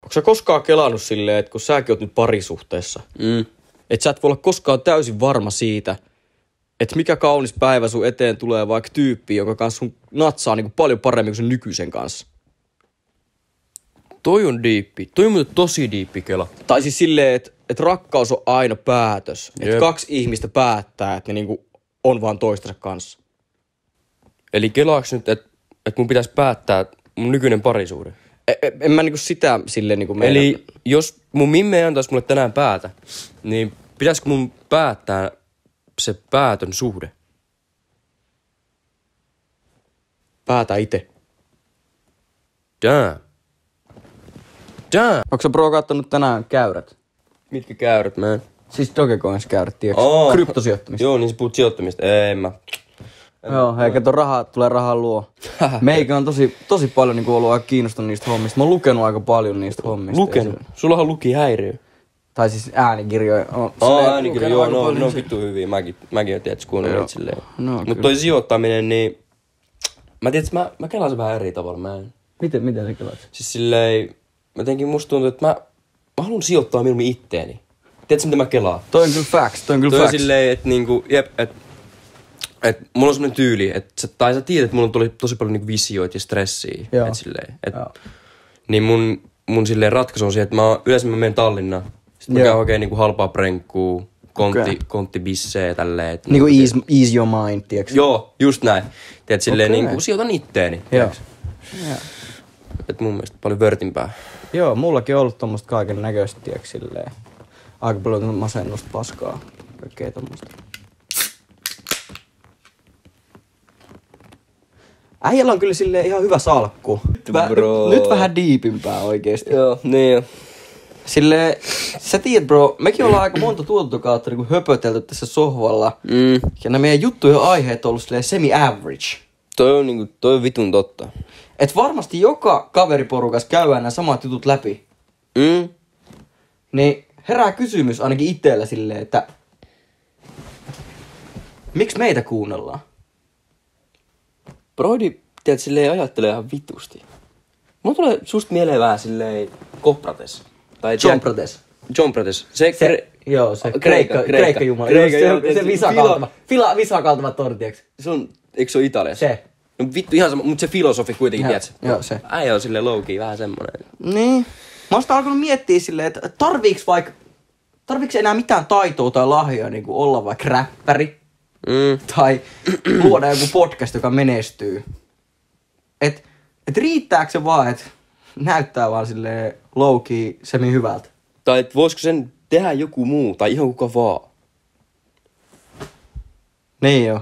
Onko sä koskaan kelannut silleen, että kun säkin oot nyt parisuhteessa, että sä et voi olla koskaan täysin varma siitä, että mikä kaunis päivä sun eteen tulee vaikka tyyppi, jonka kanssa sun natsaa niin kuin paljon paremmin kuin sen nykyisen kanssa. Toi on diippi. Toi on muuten tosi diippi kela. Tai siis silleen, että rakkaus on aina päätös. Että kaksi ihmistä päättää, että ne niinku on vaan toistensa kanssa. Eli kelaaks nyt, että mun pitäisi päättää mun nykyinen parisuhde? En mä niinku sitä silleen niinku meidän. Eli jos mun mimme ei antaisi mulle tänään päätä, niin pitäisikö mun päättää se päätön suhde? Päätä ite. Damn. Onko sä bro kattonut tänään käyrät? Mitkä käyrät, man? Siis Dogecoins käyrät, tiiäks? Kryptosijoittamista. Joo, niin sä puhut sijoittamista. Ei mä. Joo, eikä tulee rahaa luo. Meikä on tosi paljon niinku ollut aika kiinnostunut niistä hommista. Mä oon lukenut aika paljon niistä hommista. Lukenut? Sullahan on lukihäiriö. Tai siis äänikirjoja. Äänikirjoja, joo, ne on vittu hyviä. Mäkin oon tietysti kuunnellut niitä silleen. No, mut toi sijoittaminen, niin mä tiedän, että mä kelaan se vähän eri tavalla. Miten sä kelaat? Siis silleen, jotenkin musta tuntuu, että mä haluan sijoittaa mieluummin itteeni. Tiedätkö mitä mä kelaan? Toi on kyllä facts, toi on silleen, että niinku, että mulla on semmonen tyyli, että sä tiedät, että mulla on tosi paljon niinku visioita ja stressiä. Joo. Niin mun silleen ratkaisu on siihen, että yleensä mä menen Tallinnaan. Sitten mä käyn oikein niinku halpaa prenkkuu, konttibissejä ja tälleen. Niinku ease your mind, tiiäks? Joo, just näin. Tiedät silleen niinku sijoitan itteeni, tiiäks? Et mun mielestä paljon vörtimpää. Joo, mullakin on ollut tommoista kaiken näköistä, tiiäks silleen. Aika paljon masennusta, paskaa, kaikkea tommoista. Äijällä on kyllä silleen ihan hyvä salkku. Nyt vähän diipimpää oikeesti. Joo, niin jo. Silleen, sä tiedät bro, mekin ollaan aika monta tuotantokautta niinku höpötelty tässä sohvalla. Ja nämä meidän juttujen aiheet on ollut silleen semi-average. Toi on vitun totta. Et varmasti joka kaveriporukas käydään nämä samat jutut läpi. Niin herää kysymys ainakin itsellä silleen, että miksi meitä kuunnellaan? Brody, tiedät, silleen ajattelee ihan vitusti. Mulla tulee susta mieleen vähän silleen Koprates. Tai John Prates. Se Kreikka jumala. Se visakaltava tortiaks. Eikö se ole Italiassa? Se. No vittu ihan sama, mutta se filosofi kuitenkin, tiedätkö? Joo, se. Äijä on silleen low-key, vähän semmonen. Niin. Mä oon sitä alkanut miettiä silleen, että tarviiks enää mitään taitoa tai lahjoja niinku olla vaikka räppäri? Tai luoda joku podcast, joka menestyy. Et riittääkö se vaan, että näyttää vaan silleen low-key semi hyvältä? Tai et voisiko sen tehdä joku muu, tai ihan kuka vaan? Niin joo.